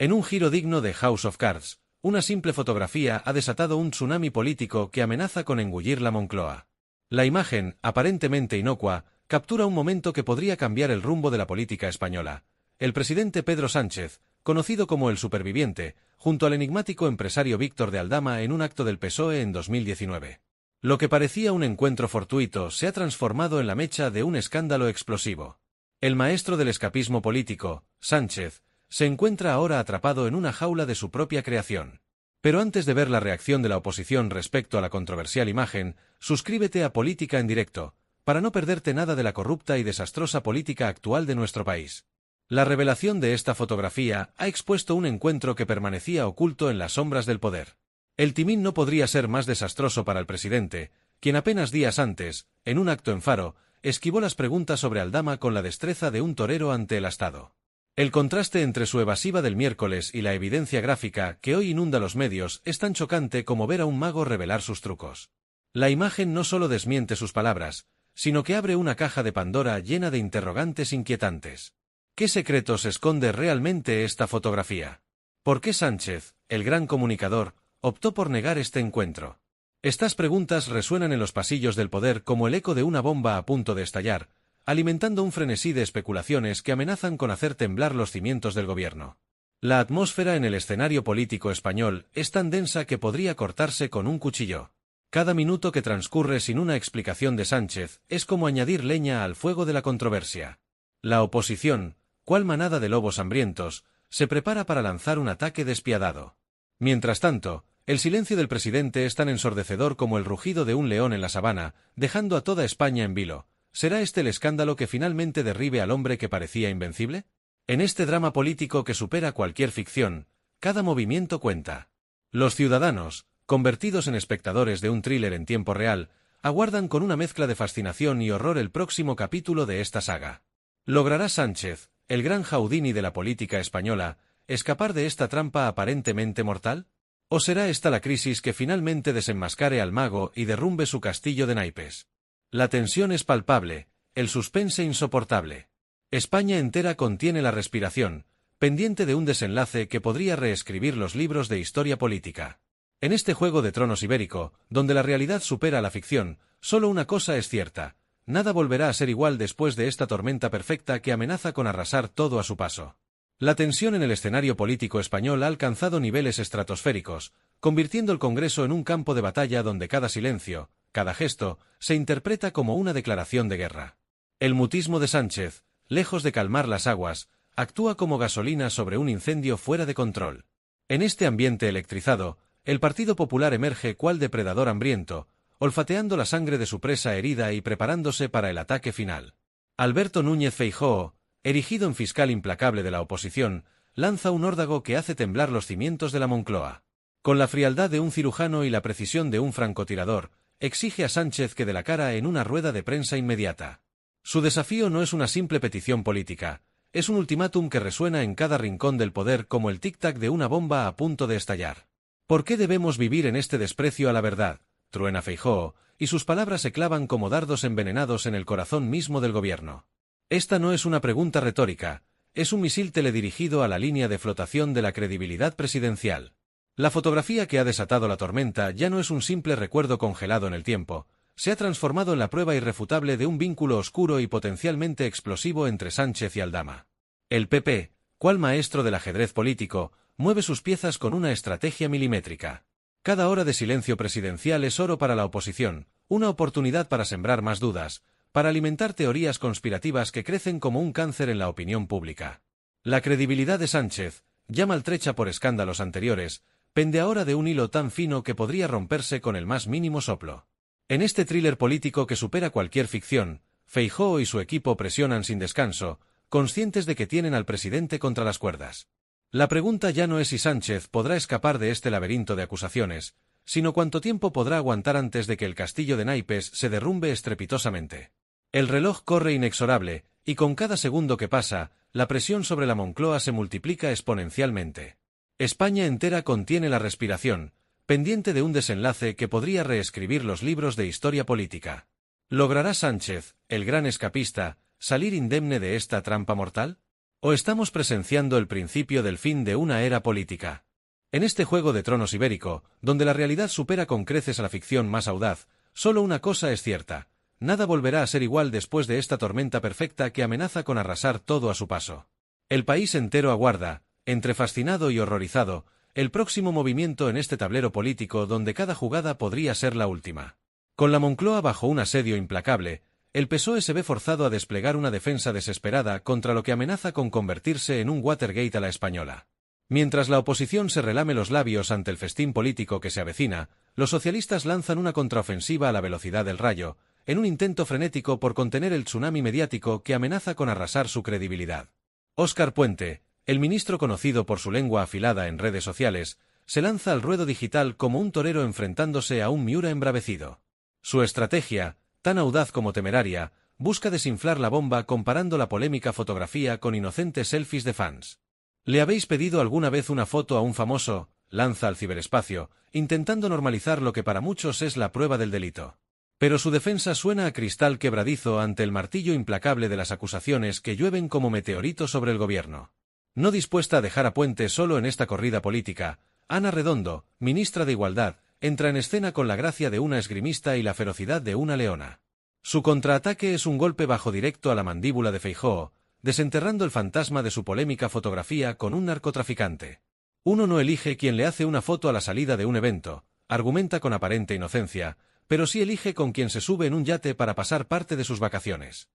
En un giro digno de House of Cards, una simple fotografía ha desatado un tsunami político que amenaza con engullir la Moncloa. La imagen, aparentemente inocua, captura un momento que podría cambiar el rumbo de la política española. El presidente Pedro Sánchez, conocido como el superviviente, junto al enigmático empresario Víctor de Aldama en un acto del PSOE en 2019. Lo que parecía un encuentro fortuito se ha transformado en la mecha de un escándalo explosivo. El maestro del escapismo político, Sánchez, se encuentra ahora atrapado en una jaula de su propia creación. Pero antes de ver la reacción de la oposición respecto a la controversial imagen, suscríbete a Política en Directo, para no perderte nada de la corrupta y desastrosa política actual de nuestro país. La revelación de esta fotografía ha expuesto un encuentro que permanecía oculto en las sombras del poder. El timín no podría ser más desastroso para el presidente, quien apenas días antes, en un acto en Faro, esquivó las preguntas sobre Aldama con la destreza de un torero ante el astado. El contraste entre su evasiva del miércoles y la evidencia gráfica que hoy inunda los medios es tan chocante como ver a un mago revelar sus trucos. La imagen no solo desmiente sus palabras, sino que abre una caja de Pandora llena de interrogantes inquietantes. ¿Qué secretos esconde realmente esta fotografía? ¿Por qué Sánchez, el gran comunicador, optó por negar este encuentro? Estas preguntas resuenan en los pasillos del poder como el eco de una bomba a punto de estallar, alimentando un frenesí de especulaciones que amenazan con hacer temblar los cimientos del gobierno. La atmósfera en el escenario político español es tan densa que podría cortarse con un cuchillo. Cada minuto que transcurre sin una explicación de Sánchez es como añadir leña al fuego de la controversia. La oposición, cual manada de lobos hambrientos, se prepara para lanzar un ataque despiadado. Mientras tanto, el silencio del presidente es tan ensordecedor como el rugido de un león en la sabana, dejando a toda España en vilo. ¿Será este el escándalo que finalmente derribe al hombre que parecía invencible? En este drama político que supera cualquier ficción, cada movimiento cuenta. Los ciudadanos, convertidos en espectadores de un thriller en tiempo real, aguardan con una mezcla de fascinación y horror el próximo capítulo de esta saga. ¿Logrará Sánchez, el gran Houdini de la política española, escapar de esta trampa aparentemente mortal? ¿O será esta la crisis que finalmente desenmascare al mago y derrumbe su castillo de naipes? La tensión es palpable, el suspense insoportable. España entera contiene la respiración, pendiente de un desenlace que podría reescribir los libros de historia política. En este juego de tronos ibérico, donde la realidad supera la ficción, solo una cosa es cierta: nada volverá a ser igual después de esta tormenta perfecta que amenaza con arrasar todo a su paso. La tensión en el escenario político español ha alcanzado niveles estratosféricos, convirtiendo el Congreso en un campo de batalla donde cada silencio, cada gesto, se interpreta como una declaración de guerra. El mutismo de Sánchez, lejos de calmar las aguas, actúa como gasolina sobre un incendio fuera de control. En este ambiente electrizado, el Partido Popular emerge cual depredador hambriento, olfateando la sangre de su presa herida y preparándose para el ataque final. Alberto Núñez Feijóo, erigido en fiscal implacable de la oposición, lanza un órdago que hace temblar los cimientos de la Moncloa. Con la frialdad de un cirujano y la precisión de un francotirador, exige a Sánchez que dé la cara en una rueda de prensa inmediata. Su desafío no es una simple petición política, es un ultimátum que resuena en cada rincón del poder como el tic-tac de una bomba a punto de estallar. ¿Por qué debemos vivir en este desprecio a la verdad?, truena Feijóo, y sus palabras se clavan como dardos envenenados en el corazón mismo del gobierno. Esta no es una pregunta retórica, es un misil teledirigido a la línea de flotación de la credibilidad presidencial. La fotografía que ha desatado la tormenta ya no es un simple recuerdo congelado en el tiempo, se ha transformado en la prueba irrefutable de un vínculo oscuro y potencialmente explosivo entre Sánchez y Aldama. El PP, cual maestro del ajedrez político, mueve sus piezas con una estrategia milimétrica. Cada hora de silencio presidencial es oro para la oposición, una oportunidad para sembrar más dudas, para alimentar teorías conspirativas que crecen como un cáncer en la opinión pública. La credibilidad de Sánchez, ya maltrecha por escándalos anteriores, pende ahora de un hilo tan fino que podría romperse con el más mínimo soplo. En este thriller político que supera cualquier ficción, Feijóo y su equipo presionan sin descanso, conscientes de que tienen al presidente contra las cuerdas. La pregunta ya no es si Sánchez podrá escapar de este laberinto de acusaciones, sino cuánto tiempo podrá aguantar antes de que el castillo de naipes se derrumbe estrepitosamente. El reloj corre inexorable, y con cada segundo que pasa, la presión sobre la Moncloa se multiplica exponencialmente. España entera contiene la respiración, pendiente de un desenlace que podría reescribir los libros de historia política. ¿Logrará Sánchez, el gran escapista, salir indemne de esta trampa mortal? ¿O estamos presenciando el principio del fin de una era política? En este Juego de Tronos ibérico, donde la realidad supera con creces a la ficción más audaz, solo una cosa es cierta: nada volverá a ser igual después de esta tormenta perfecta que amenaza con arrasar todo a su paso. El país entero aguarda, entre fascinado y horrorizado, el próximo movimiento en este tablero político donde cada jugada podría ser la última. Con la Moncloa bajo un asedio implacable, el PSOE se ve forzado a desplegar una defensa desesperada contra lo que amenaza con convertirse en un Watergate a la española. Mientras la oposición se relame los labios ante el festín político que se avecina, los socialistas lanzan una contraofensiva a la velocidad del rayo, en un intento frenético por contener el tsunami mediático que amenaza con arrasar su credibilidad. Óscar Puente, el ministro conocido por su lengua afilada en redes sociales, se lanza al ruedo digital como un torero enfrentándose a un Miura embravecido. Su estrategia, tan audaz como temeraria, busca desinflar la bomba comparando la polémica fotografía con inocentes selfies de fans. ¿Le habéis pedido alguna vez una foto a un famoso? Lanza al ciberespacio, intentando normalizar lo que para muchos es la prueba del delito. Pero su defensa suena a cristal quebradizo ante el martillo implacable de las acusaciones que llueven como meteoritos sobre el gobierno. No dispuesta a dejar a Puente solo en esta corrida política, Ana Redondo, ministra de Igualdad, entra en escena con la gracia de una esgrimista y la ferocidad de una leona. Su contraataque es un golpe bajo directo a la mandíbula de Feijóo, desenterrando el fantasma de su polémica fotografía con un narcotraficante. Uno no elige quién le hace una foto a la salida de un evento, argumenta con aparente inocencia, pero sí elige con quien se sube en un yate para pasar parte de sus vacaciones.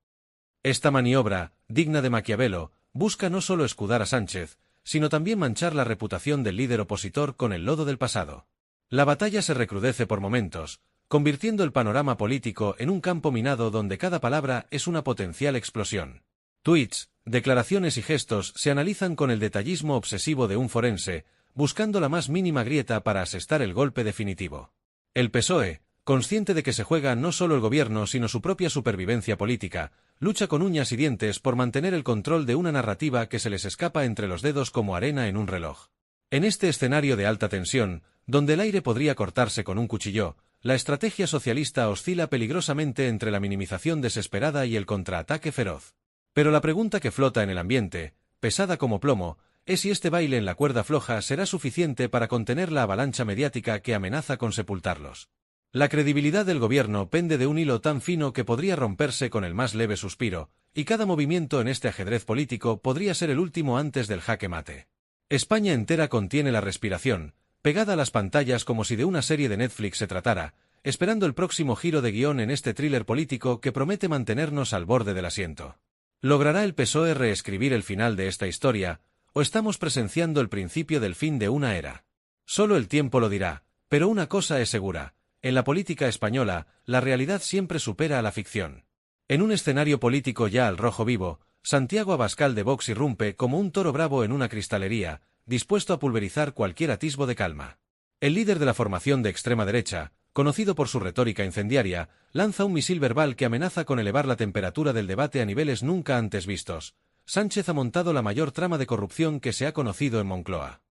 Esta maniobra, digna de Maquiavelo, busca no solo escudar a Sánchez, sino también manchar la reputación del líder opositor con el lodo del pasado. La batalla se recrudece por momentos, convirtiendo el panorama político en un campo minado donde cada palabra es una potencial explosión. Tweets, declaraciones y gestos se analizan con el detallismo obsesivo de un forense, buscando la más mínima grieta para asestar el golpe definitivo. El PSOE, consciente de que se juega no solo el gobierno sino su propia supervivencia política, lucha con uñas y dientes por mantener el control de una narrativa que se les escapa entre los dedos como arena en un reloj. En este escenario de alta tensión, donde el aire podría cortarse con un cuchillo, la estrategia socialista oscila peligrosamente entre la minimización desesperada y el contraataque feroz. Pero la pregunta que flota en el ambiente, pesada como plomo, es si este baile en la cuerda floja será suficiente para contener la avalancha mediática que amenaza con sepultarlos. La credibilidad del gobierno pende de un hilo tan fino que podría romperse con el más leve suspiro, y cada movimiento en este ajedrez político podría ser el último antes del jaque mate. España entera contiene la respiración, pegada a las pantallas como si de una serie de Netflix se tratara, esperando el próximo giro de guión en este thriller político que promete mantenernos al borde del asiento. ¿Logrará el PSOE reescribir el final de esta historia, o estamos presenciando el principio del fin de una era? Solo el tiempo lo dirá, pero una cosa es segura: en la política española, la realidad siempre supera a la ficción. En un escenario político ya al rojo vivo, Santiago Abascal de Vox irrumpe como un toro bravo en una cristalería, dispuesto a pulverizar cualquier atisbo de calma. El líder de la formación de extrema derecha, conocido por su retórica incendiaria, lanza un misil verbal que amenaza con elevar la temperatura del debate a niveles nunca antes vistos. Sánchez ha montado la mayor trama de corrupción que se ha conocido en Moncloa.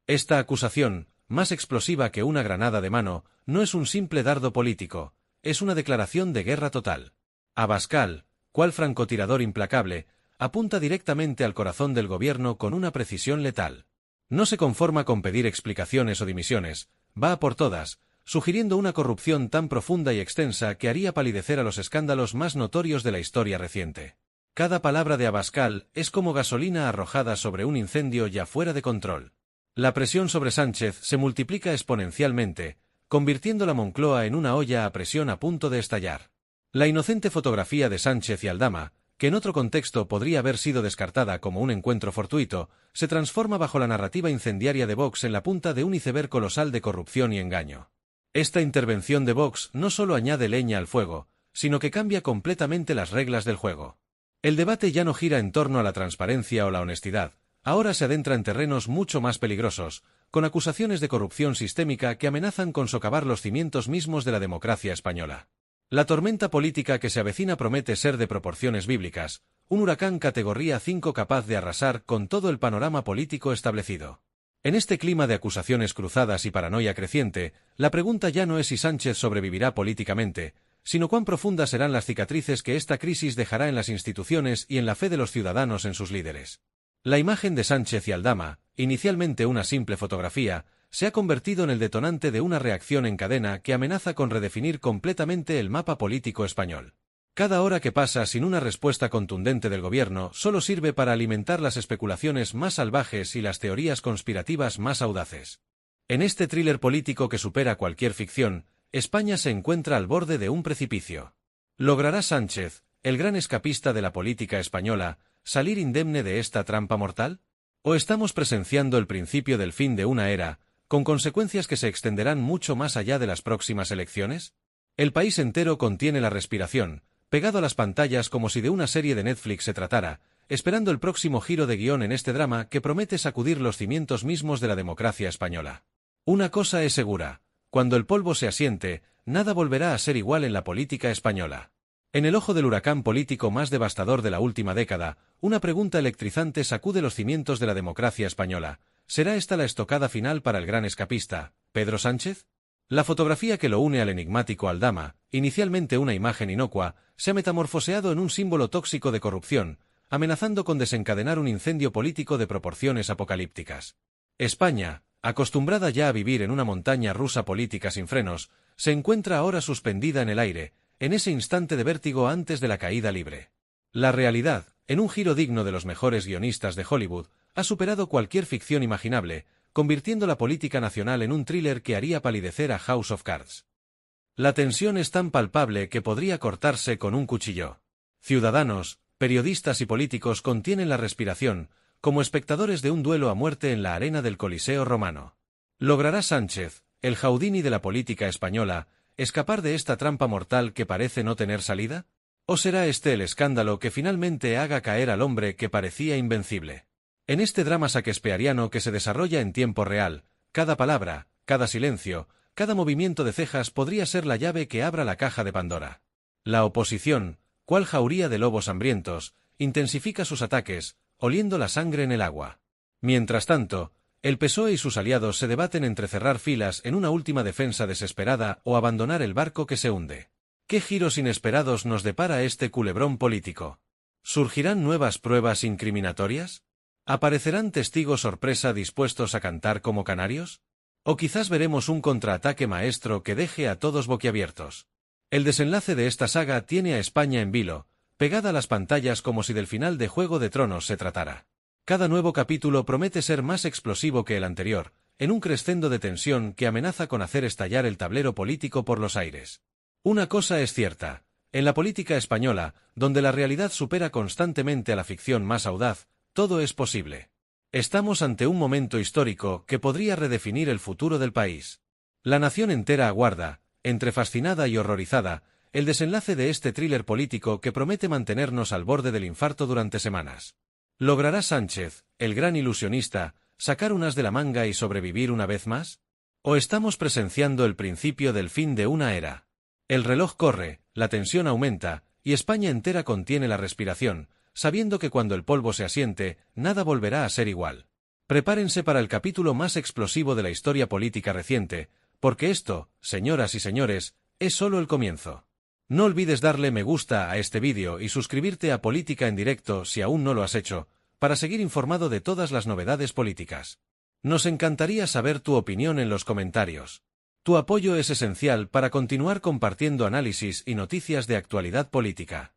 Esta acusación, más explosiva que una granada de mano, no es un simple dardo político, es una declaración de guerra total. Abascal, cual francotirador implacable, apunta directamente al corazón del gobierno con una precisión letal. No se conforma con pedir explicaciones o dimisiones, va a por todas, sugiriendo una corrupción tan profunda y extensa que haría palidecer a los escándalos más notorios de la historia reciente. Cada palabra de Abascal es como gasolina arrojada sobre un incendio ya fuera de control. La presión sobre Sánchez se multiplica exponencialmente, convirtiendo la Moncloa en una olla a presión a punto de estallar. La inocente fotografía de Sánchez y Aldama, que en otro contexto podría haber sido descartada como un encuentro fortuito, se transforma bajo la narrativa incendiaria de Vox en la punta de un iceberg colosal de corrupción y engaño. Esta intervención de Vox no solo añade leña al fuego, sino que cambia completamente las reglas del juego. El debate ya no gira en torno a la transparencia o la honestidad, ahora se adentra en terrenos mucho más peligrosos, con acusaciones de corrupción sistémica que amenazan con socavar los cimientos mismos de la democracia española. La tormenta política que se avecina promete ser de proporciones bíblicas, un huracán categoría 5 capaz de arrasar con todo el panorama político establecido. En este clima de acusaciones cruzadas y paranoia creciente, la pregunta ya no es si Sánchez sobrevivirá políticamente, sino cuán profundas serán las cicatrices que esta crisis dejará en las instituciones y en la fe de los ciudadanos en sus líderes. La imagen de Sánchez y Aldama, inicialmente una simple fotografía, se ha convertido en el detonante de una reacción en cadena que amenaza con redefinir completamente el mapa político español. Cada hora que pasa sin una respuesta contundente del gobierno solo sirve para alimentar las especulaciones más salvajes y las teorías conspirativas más audaces. En este thriller político que supera cualquier ficción, España se encuentra al borde de un precipicio. ¿Logrará Sánchez, el gran escapista de la política española, salir indemne de esta trampa mortal? ¿O estamos presenciando el principio del fin de una era, con consecuencias que se extenderán mucho más allá de las próximas elecciones? El país entero contiene la respiración, pegado a las pantallas como si de una serie de Netflix se tratara, esperando el próximo giro de guión en este drama que promete sacudir los cimientos mismos de la democracia española. Una cosa es segura: cuando el polvo se asiente, nada volverá a ser igual en la política española. En el ojo del huracán político más devastador de la última década, una pregunta electrizante sacude los cimientos de la democracia española. ¿Será esta la estocada final para el gran escapista, Pedro Sánchez? La fotografía que lo une al enigmático Aldama, inicialmente una imagen inocua, se ha metamorfoseado en un símbolo tóxico de corrupción, amenazando con desencadenar un incendio político de proporciones apocalípticas. España, acostumbrada ya a vivir en una montaña rusa política sin frenos, se encuentra ahora suspendida en el aire, en ese instante de vértigo antes de la caída libre. La realidad, en un giro digno de los mejores guionistas de Hollywood, ha superado cualquier ficción imaginable, convirtiendo la política nacional en un thriller que haría palidecer a House of Cards. La tensión es tan palpable que podría cortarse con un cuchillo. Ciudadanos, periodistas y políticos contienen la respiración, como espectadores de un duelo a muerte en la arena del Coliseo romano. ¿Logrará Sánchez, el Houdini de la política española, escapar de esta trampa mortal que parece no tener salida? ¿O será este el escándalo que finalmente haga caer al hombre que parecía invencible? En este drama shakespeariano que se desarrolla en tiempo real, cada palabra, cada silencio, cada movimiento de cejas podría ser la llave que abra la caja de Pandora. La oposición, cual jauría de lobos hambrientos, intensifica sus ataques, oliendo la sangre en el agua. Mientras tanto, el PSOE y sus aliados se debaten entre cerrar filas en una última defensa desesperada o abandonar el barco que se hunde. ¿Qué giros inesperados nos depara este culebrón político? ¿Surgirán nuevas pruebas incriminatorias? ¿Aparecerán testigos sorpresa dispuestos a cantar como canarios? ¿O quizás veremos un contraataque maestro que deje a todos boquiabiertos? El desenlace de esta saga tiene a España en vilo, pegada a las pantallas como si del final de Juego de Tronos se tratara. Cada nuevo capítulo promete ser más explosivo que el anterior, en un crescendo de tensión que amenaza con hacer estallar el tablero político por los aires. Una cosa es cierta: en la política española, donde la realidad supera constantemente a la ficción más audaz, todo es posible. Estamos ante un momento histórico que podría redefinir el futuro del país. La nación entera aguarda, entre fascinada y horrorizada, el desenlace de este thriller político que promete mantenernos al borde del infarto durante semanas. ¿Logrará Sánchez, el gran ilusionista, sacar un as de la manga y sobrevivir una vez más? ¿O estamos presenciando el principio del fin de una era? El reloj corre, la tensión aumenta, y España entera contiene la respiración, sabiendo que cuando el polvo se asiente, nada volverá a ser igual. Prepárense para el capítulo más explosivo de la historia política reciente, porque esto, señoras y señores, es solo el comienzo. No olvides darle me gusta a este vídeo y suscribirte a Política en Directo si aún no lo has hecho, para seguir informado de todas las novedades políticas. Nos encantaría saber tu opinión en los comentarios. Tu apoyo es esencial para continuar compartiendo análisis y noticias de actualidad política.